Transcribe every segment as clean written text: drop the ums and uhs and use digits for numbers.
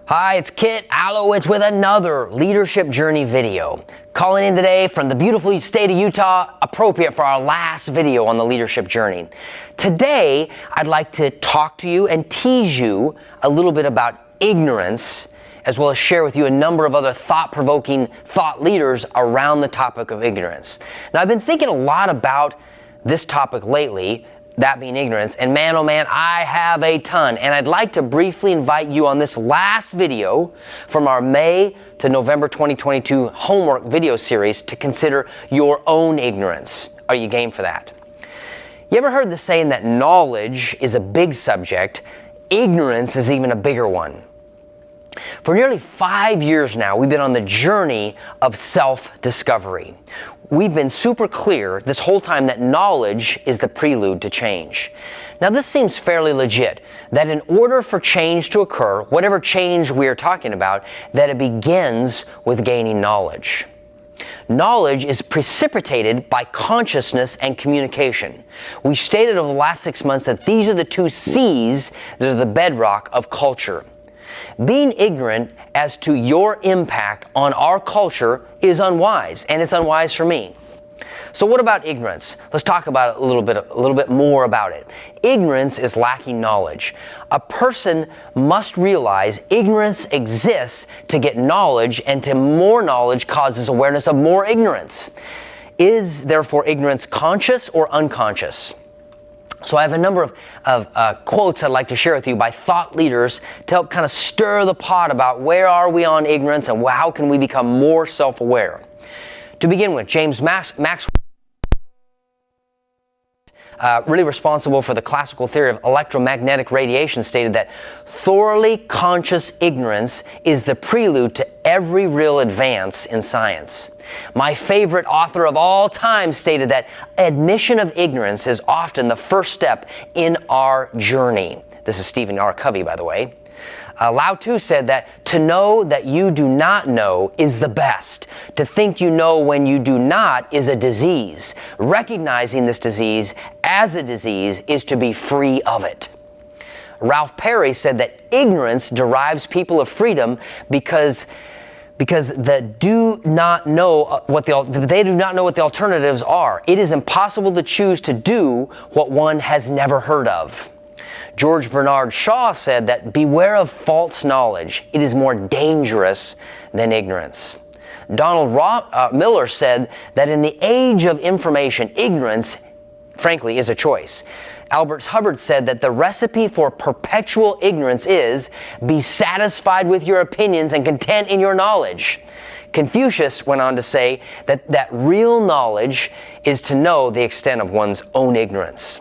Hi, it's Kit Allowitz with another Leadership Journey video. Calling in today from the beautiful state of Utah, appropriate for our last video on the Leadership Journey. Today, I'd like to talk to you and tease you a little bit about ignorance, as well as share with you a number of other thought-provoking thought leaders around the topic of ignorance. Now, I've been thinking a lot about this topic lately, that being ignorance, and man, oh man, I have a ton. And I'd like to briefly invite you on this last video from our May to November 2022 homework video series to consider your own ignorance. Are you game for that? You ever heard the saying that knowledge is a big subject, ignorance is even a bigger one? For nearly 5 years now, we've been on the journey of self-discovery. We've been super clear this whole time that knowledge is the prelude to change. Now, this seems fairly legit, that in order for change to occur, whatever change we are talking about, that it begins with gaining knowledge. Knowledge is precipitated by consciousness and communication. We stated over the last 6 months that these are the two C's that are the bedrock of culture. Being ignorant as to your impact on our culture is unwise, and it's unwise for me. So what about ignorance? Let's talk about it a little bit more about it. Ignorance is lacking knowledge. A person must realize ignorance exists to get knowledge, and to more knowledge causes awareness of more ignorance. Is therefore ignorance conscious or unconscious? So I have a number of quotes I'd like to share with you by thought leaders to help kind of stir the pot about where are we on ignorance and how can we become more self-aware. To begin with, James Maxwell, really responsible for the classical theory of electromagnetic radiation, stated that thoroughly conscious ignorance is the prelude to every real advance in science. My favorite author of all time stated that admission of ignorance is often the first step in our journey. This is Stephen R. Covey, by the way. Lao Tzu said that to know that you do not know is the best. To think you know when you do not is a disease. Recognizing this disease as a disease is to be free of it. Ralph Perry said that ignorance derives people of freedom because they do not know what the alternatives are. It is impossible to choose to do what one has never heard of. George Bernard Shaw said that beware of false knowledge. It is more dangerous than ignorance. Donald Miller said that in the age of information, ignorance, frankly, is a choice. Albert Hubbard said that the recipe for perpetual ignorance is be satisfied with your opinions and content in your knowledge. Confucius went on to say that real knowledge is to know the extent of one's own ignorance.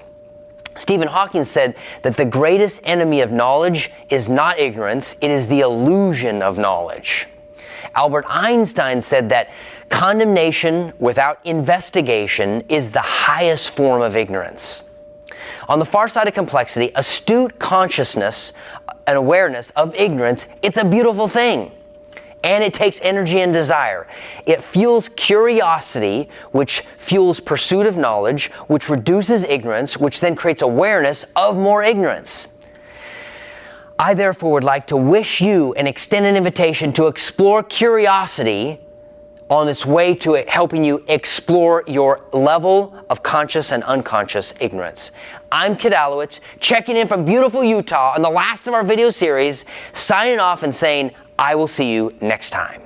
Stephen Hawking said that the greatest enemy of knowledge is not ignorance, it is the illusion of knowledge. Albert Einstein said that condemnation without investigation is the highest form of ignorance. On the far side of complexity, astute consciousness and awareness of ignorance, it's a beautiful thing. And it takes energy and desire. It fuels curiosity, which fuels pursuit of knowledge, which reduces ignorance, which then creates awareness of more ignorance. I therefore would like to wish you and extend an invitation to explore curiosity on its way to helping you explore your level of conscious and unconscious ignorance. I'm Kit Allowitz, checking in from beautiful Utah on the last of our video series, signing off and saying, I will see you next time.